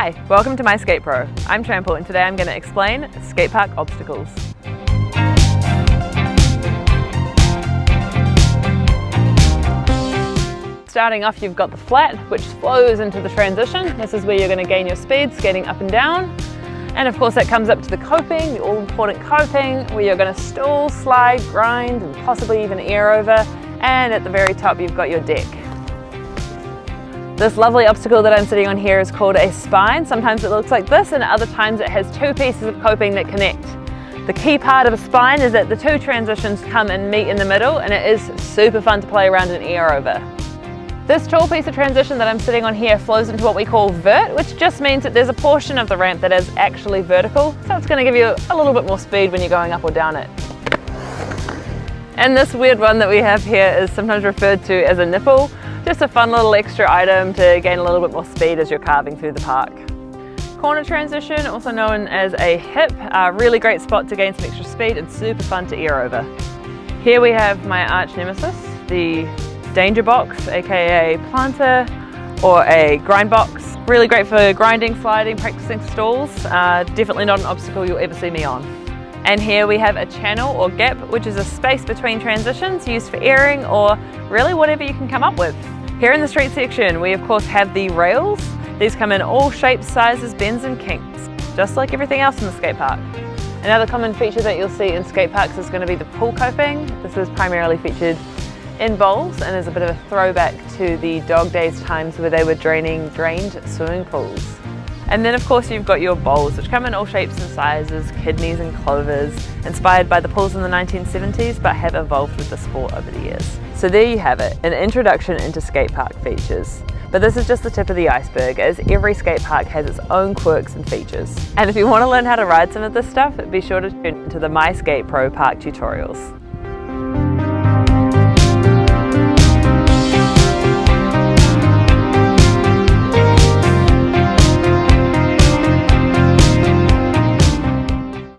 Hi, welcome to my Skate Pro. I'm Trample and today I'm going to explain skatepark obstacles. Starting off, you've got the flat, which flows into the transition. This is where you're going to gain your speed, skating up and down. And of course that comes up to the coping, the all-important coping, where you're going to stall, slide, grind, and possibly even air over. And at the very top, you've got your deck. This lovely obstacle that I'm sitting on here is called a spine. Sometimes it looks like this, and other times it has two pieces of coping that connect. The key part of a spine is that the two transitions come and meet in the middle, and it is super fun to play around and air over. This tall piece of transition that I'm sitting on here flows into what we call vert, which just means that there's a portion of the ramp that is actually vertical, so it's going to give you a little bit more speed when you're going up or down it. And this weird one that we have here is sometimes referred to as a nipple. Just a fun little extra item to gain a little bit more speed as you're carving through the park. Corner transition, also known as a hip, a really great spot to gain some extra speed and super fun to air over. Here we have my arch nemesis, the danger box, aka planter, or a grind box. Really great for grinding, sliding, practicing stalls. Definitely not an obstacle you'll ever see me on. And here we have a channel or gap, which is a space between transitions used for airing or really whatever you can come up with. Here in the street section, we of course have the rails. These come in all shapes, sizes, bends and kinks, just like everything else in the skate park. Another common feature that you'll see in skate parks is going to be the pool coping. This is primarily featured in bowls and is a bit of a throwback to the dog days times where they were drained swimming pools. And then of course you've got your bowls, which come in all shapes and sizes, kidneys and clovers, inspired by the pools in the 1970s but have evolved with the sport over the years. So there you have it, an introduction into skate park features. But this is just the tip of the iceberg, as every skate park has its own quirks and features. And if you want to learn how to ride some of this stuff, be sure to tune into the My Skate Pro Park tutorials.